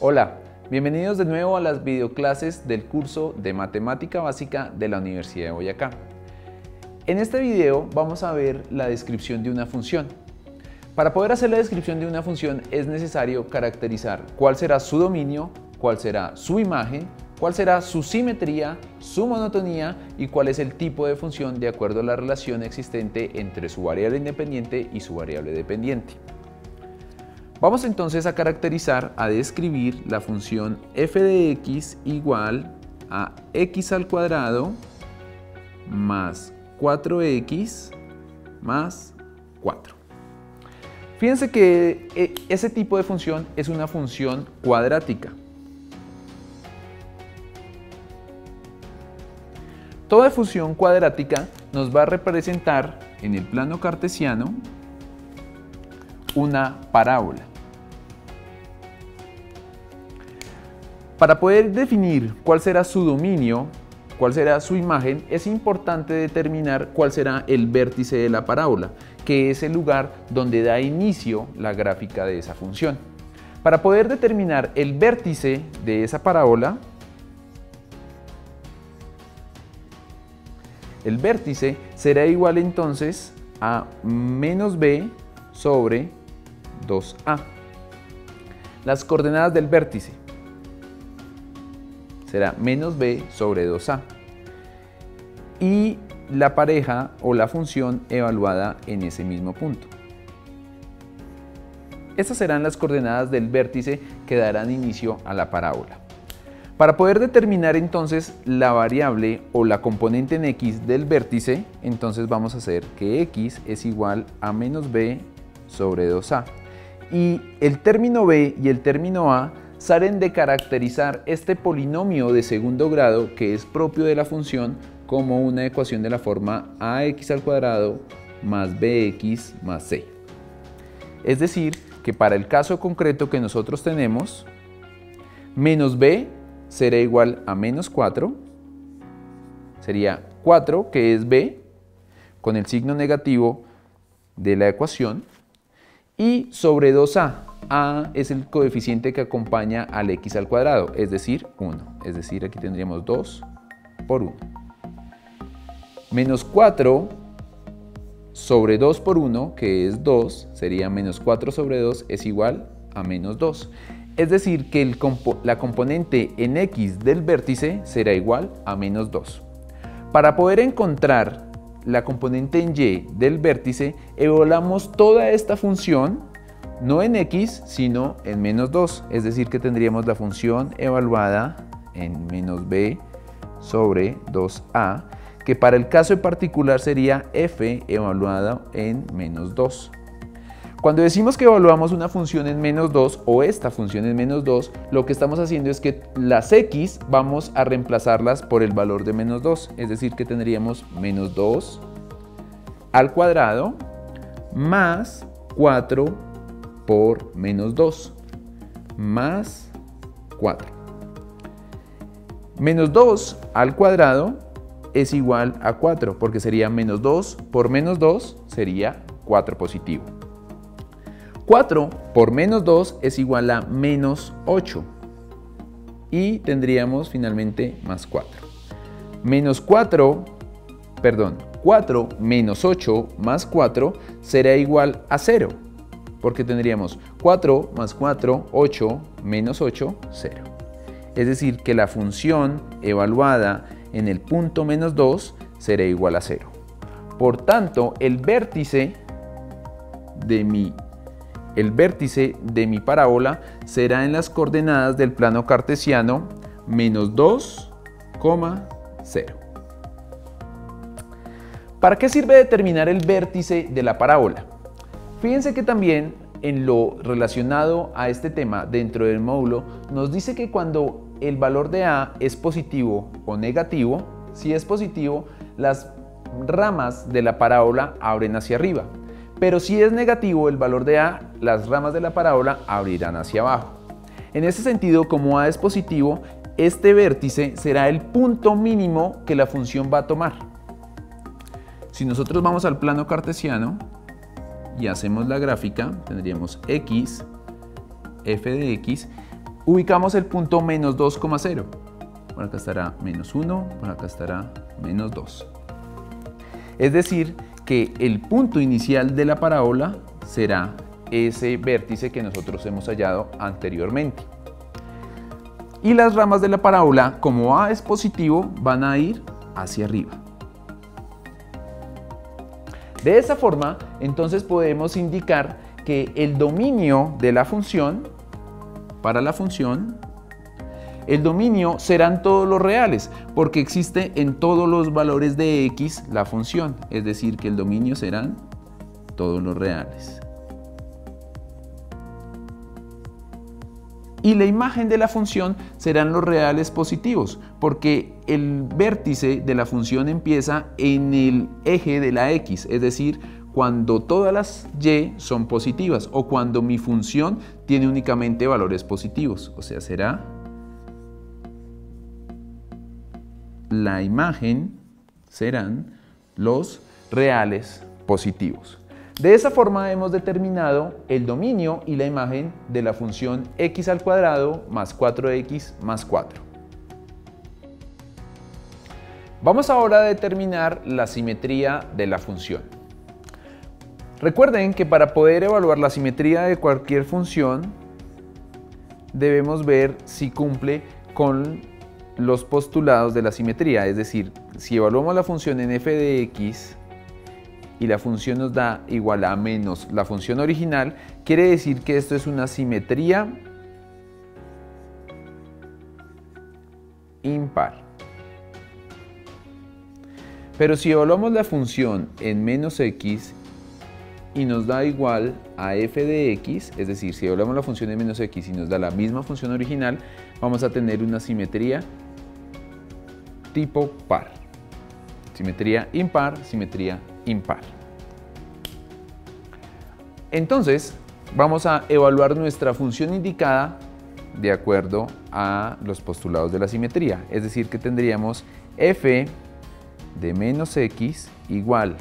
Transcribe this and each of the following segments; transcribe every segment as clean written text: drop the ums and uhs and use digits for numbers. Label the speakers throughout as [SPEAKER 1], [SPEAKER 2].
[SPEAKER 1] Hola, bienvenidos de nuevo a las videoclases del curso de Matemática Básica de la Universidad de Boyacá. En este video vamos a ver la descripción de una función. Para poder hacer la descripción de una función es necesario caracterizar cuál será su dominio, cuál será su imagen, cuál será su simetría, su monotonía y cuál es el tipo de función de acuerdo a la relación existente entre su variable independiente y su variable dependiente. Vamos entonces a caracterizar, a describir la función f de x igual a x al cuadrado más 4x más 4. Fíjense que ese tipo de función es una función cuadrática. Toda función cuadrática nos va a representar en el plano cartesiano una parábola. Para poder definir cuál será su dominio, cuál será su imagen, es importante determinar cuál será el vértice de la parábola, que es el lugar donde da inicio la gráfica de esa función. Para poder determinar el vértice de esa parábola, el vértice será igual entonces a menos b sobre 2a. Las coordenadas del vértice será menos b sobre 2a. Y la pareja o la función evaluada en ese mismo punto. Estas serán las coordenadas del vértice que darán inicio a la parábola. Para poder determinar entonces la variable o la componente en x del vértice, entonces vamos a hacer que x es igual a menos b sobre 2a. Y el término b y el término a salen de caracterizar este polinomio de segundo grado que es propio de la función como una ecuación de la forma ax al cuadrado más bx más c. Es decir, que para el caso concreto que nosotros tenemos, menos b será igual a menos 4, sería 4 que es b con el signo negativo de la ecuación y sobre 2a, a es el coeficiente que acompaña al x al cuadrado, es decir 1, es decir aquí tendríamos 2 por 1. Menos 4 sobre 2 por 1 que es 2, sería menos 4 sobre 2 es igual a menos 2. Es decir, que la componente en x del vértice será igual a menos 2. Para poder encontrar la componente en y del vértice, evaluamos toda esta función, no en x, sino en menos 2. Es decir, que tendríamos la función evaluada en menos b sobre 2a, que para el caso en particular sería f evaluada en menos 2. Cuando decimos que evaluamos una función en menos 2 o esta función en menos 2, lo que estamos haciendo es que las x vamos a reemplazarlas por el valor de menos 2. Es decir, que tendríamos menos 2 al cuadrado más 4 por menos 2 más 4. Menos 2 al cuadrado es igual a 4 porque sería menos 2 por menos 2 sería 4 positivo. 4 por menos 2 es igual a menos 8 y tendríamos finalmente más 4. 4 menos 8 más 4 será igual a 0 porque tendríamos 4 más 4, 8 menos 8, 0. Es decir, que la función evaluada en el punto menos 2 será igual a 0. Por tanto, el vértice de mi parábola será en las coordenadas del plano cartesiano menos 2, 0. ¿Para qué sirve determinar el vértice de la parábola? Fíjense que también en lo relacionado a este tema dentro del módulo nos dice que cuando el valor de a es positivo o negativo, si es positivo, las ramas de la parábola abren hacia arriba. Pero si es negativo el valor de a, las ramas de la parábola abrirán hacia abajo. En ese sentido, como a es positivo, este vértice será el punto mínimo que la función va a tomar. Si nosotros vamos al plano cartesiano y hacemos la gráfica, tendríamos x, f de x, ubicamos el punto menos 2,0. Por acá estará menos 1, por acá estará menos 2. Es decir, que el punto inicial de la parábola será ese vértice que nosotros hemos hallado anteriormente. Y las ramas de la parábola, como A es positivo, van a ir hacia arriba. De esa forma, entonces podemos indicar que el dominio de la función, para la función, el dominio serán todos los reales, porque existe en todos los valores de x la función, es decir, que el dominio serán todos los reales. Y la imagen de la función serán los reales positivos, porque el vértice de la función empieza en el eje de la x, es decir, cuando todas las y son positivas o cuando mi función tiene únicamente valores positivos, o sea, será la imagen serán los reales positivos. De esa forma hemos determinado el dominio y la imagen de la función x al cuadrado más 4x más 4. Vamos ahora a determinar la simetría de la función. Recuerden que para poder evaluar la simetría de cualquier función debemos ver si cumple con los postulados de la simetría, es decir, si evaluamos la función en f de x y la función nos da igual a menos la función original, quiere decir que esto es una simetría impar. Pero si evaluamos la función en menos x y nos da igual a f de x, es decir, si evaluamos la función en menos x y nos da la misma función original, vamos a tener una simetría tipo par. Simetría impar, simetría impar. Entonces, vamos a evaluar nuestra función indicada de acuerdo a los postulados de la simetría. Es decir, que tendríamos f de menos x igual.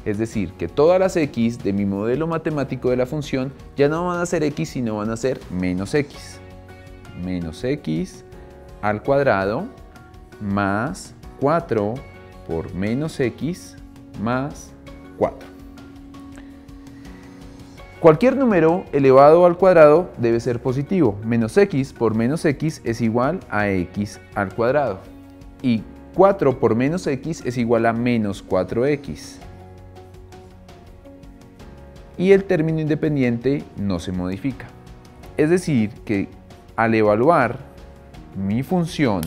[SPEAKER 1] Es decir, que todas las x de mi modelo matemático de la función ya no van a ser x, sino van a ser menos x. Menos x al cuadrado más 4 por menos x más 4. Cualquier número elevado al cuadrado debe ser positivo. Menos x por menos x es igual a x al cuadrado. Y 4 por menos x es igual a menos 4x. Y el término independiente no se modifica. Es decir, que al evaluar mi función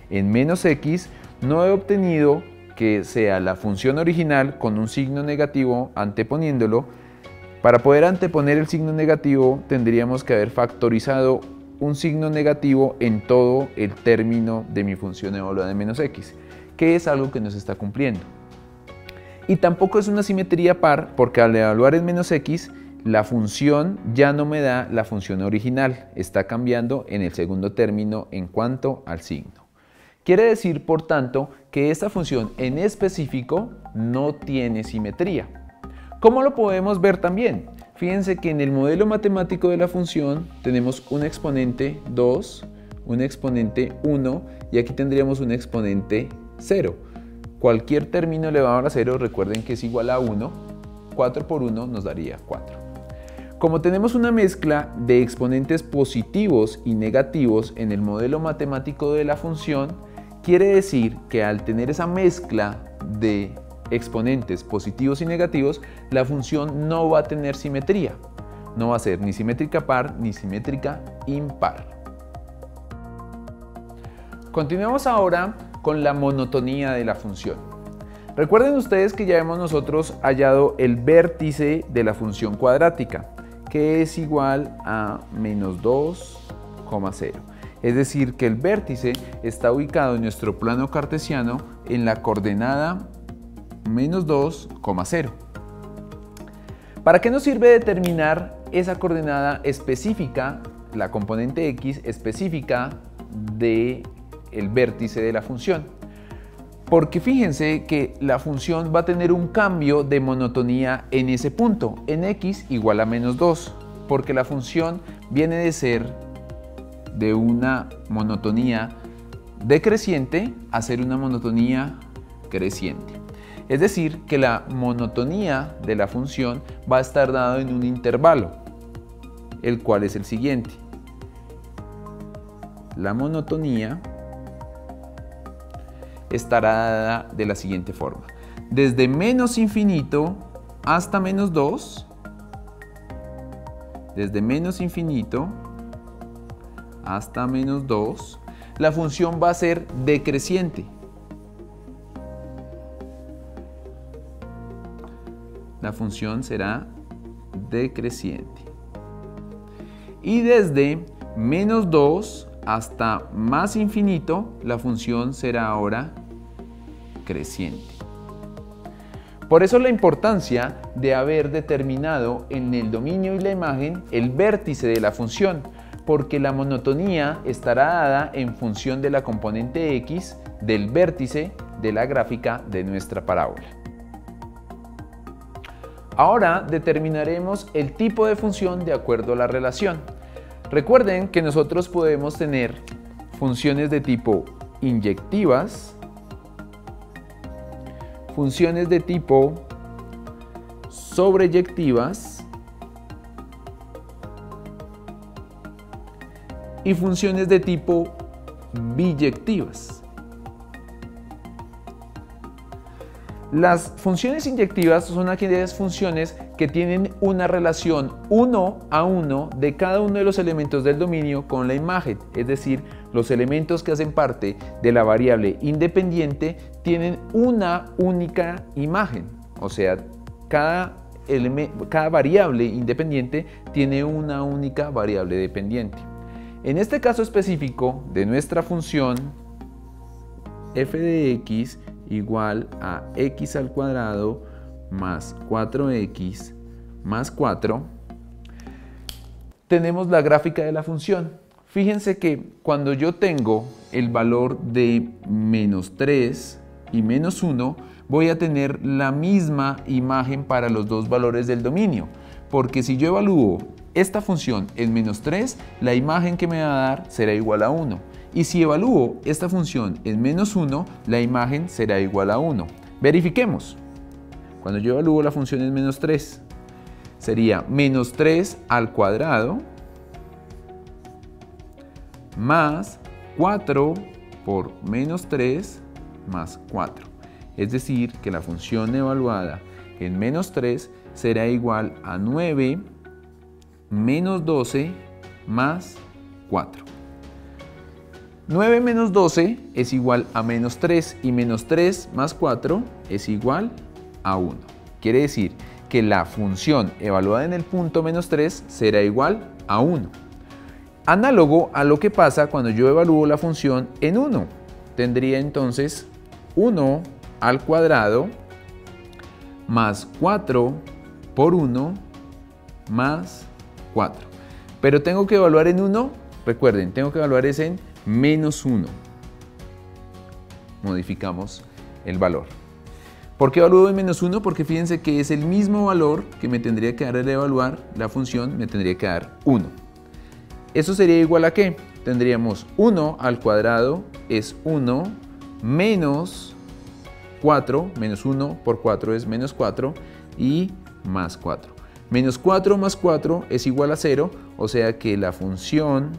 [SPEAKER 1] en menos x, no he obtenido que sea la función original con un signo negativo anteponiéndolo. Para poder anteponer el signo negativo tendríamos que haber factorizado un signo negativo en todo el término de mi función evaluada en menos x, que es algo que no se está cumpliendo. Y tampoco es una simetría par porque al evaluar en menos x, la función ya no me da la función original, está cambiando en el segundo término en cuanto al signo. Quiere decir, por tanto, que esta función en específico no tiene simetría. ¿Cómo lo podemos ver también? Fíjense que en el modelo matemático de la función tenemos un exponente 2, un exponente 1 y aquí tendríamos un exponente 0. Cualquier término elevado a 0, recuerden que es igual a 1, 4 por 1 nos daría 4. Como tenemos una mezcla de exponentes positivos y negativos en el modelo matemático de la función, quiere decir que al tener esa mezcla de exponentes positivos y negativos, la función no va a tener simetría. No va a ser ni simétrica par ni simétrica impar. Continuamos ahora con la monotonía de la función. Recuerden ustedes que ya hemos nosotros hallado el vértice de la función cuadrática, que es igual a menos 2,0. Es decir, que el vértice está ubicado en nuestro plano cartesiano en la coordenada menos 2,0. ¿Para qué nos sirve determinar esa coordenada específica, la componente x específica del vértice de la función? Porque fíjense que la función va a tener un cambio de monotonía en ese punto, en x igual a menos 2, porque la función viene de ser de una monotonía decreciente a ser una monotonía creciente. Es decir, que la monotonía de la función va a estar dada en un intervalo, el cual es el siguiente. La monotonía estará dada de la siguiente forma. Desde menos infinito hasta menos 2, desde menos infinito hasta menos 2, la función va a ser decreciente. La función será decreciente. Y desde menos 2 hasta más infinito, la función será ahora creciente. Por eso la importancia de haber determinado en el dominio y la imagen el vértice de la función, porque la monotonía estará dada en función de la componente x del vértice de la gráfica de nuestra parábola. Ahora determinaremos el tipo de función de acuerdo a la relación. Recuerden que nosotros podemos tener funciones de tipo inyectivas, funciones de tipo sobreyectivas y funciones de tipo biyectivas. Las funciones inyectivas son aquellas funciones que tienen una relación 1 a 1 de cada uno de los elementos del dominio con la imagen, es decir, los elementos que hacen parte de la variable independiente tienen una única imagen, o sea, cada variable independiente tiene una única variable dependiente. En este caso específico de nuestra función f de x igual a x al cuadrado más 4x más 4, tenemos la gráfica de la función. Fíjense que cuando yo tengo el valor de menos 3 y menos 1, voy a tener la misma imagen para los dos valores del dominio, porque si yo evalúo esta función en menos 3, la imagen que me va a dar será igual a 1. Y si evalúo esta función en menos 1, la imagen será igual a 1. Verifiquemos. Cuando yo evalúo la función en menos 3, sería menos 3 al cuadrado más 4 por menos 3 más 4. Es decir, que la función evaluada en menos 3 será igual a 9 menos 12 más 4. 9 menos 12 es igual a menos 3 y menos 3 más 4 es igual a 1. Quiere decir que la función evaluada en el punto menos 3 será igual a 1. Análogo a lo que pasa cuando yo evalúo la función en 1. Tendría entonces 1 al cuadrado más 4 por 1 más 4. Pero tengo que evaluar en 1, recuerden, tengo que evaluar es en menos 1. Modificamos el valor. ¿Por qué evalúo en menos 1? Porque fíjense que es el mismo valor que me tendría que dar al evaluar la función, me tendría que dar 1. ¿Eso sería igual a qué? Tendríamos 1 al cuadrado es 1 menos 4, menos 1 por 4 es menos 4 y más 4. Menos 4 más 4 es igual a 0, o sea que la función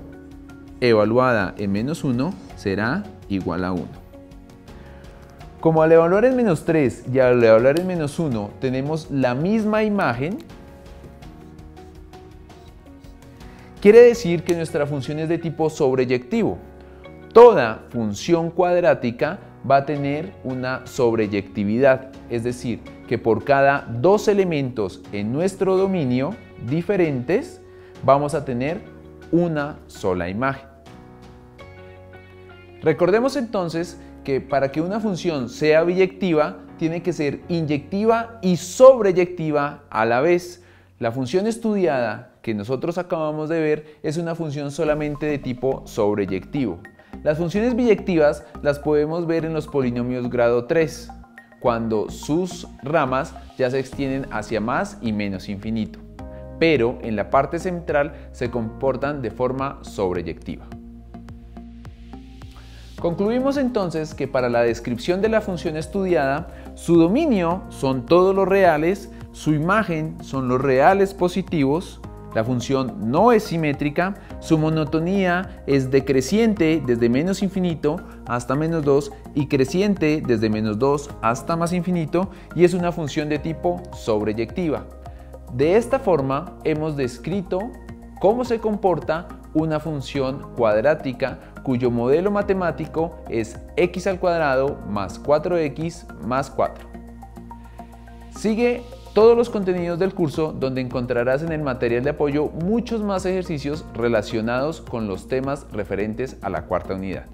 [SPEAKER 1] evaluada en menos 1 será igual a 1. Como al evaluar en menos 3 y al evaluar en menos 1 tenemos la misma imagen, quiere decir que nuestra función es de tipo sobreyectivo. Toda función cuadrática va a tener una sobreyectividad, es decir, que por cada dos elementos en nuestro dominio diferentes vamos a tener una sola imagen. Recordemos entonces que para que una función sea biyectiva tiene que ser inyectiva y sobreyectiva a la vez. La función estudiada que nosotros acabamos de ver es una función solamente de tipo sobreyectivo. Las funciones biyectivas las podemos ver en los polinomios grado 3, cuando sus ramas ya se extienden hacia más y menos infinito, pero en la parte central se comportan de forma sobreyectiva. Concluimos entonces que para la descripción de la función estudiada, su dominio son todos los reales, su imagen son los reales positivos, la función no es simétrica, su monotonía es decreciente desde menos infinito hasta menos 2 y creciente desde menos 2 hasta más infinito y es una función de tipo sobreyectiva. De esta forma hemos descrito cómo se comporta una función cuadrática cuyo modelo matemático es x al cuadrado más 4x más 4. Sigue todos los contenidos del curso donde encontrarás en el material de apoyo muchos más ejercicios relacionados con los temas referentes a la cuarta unidad.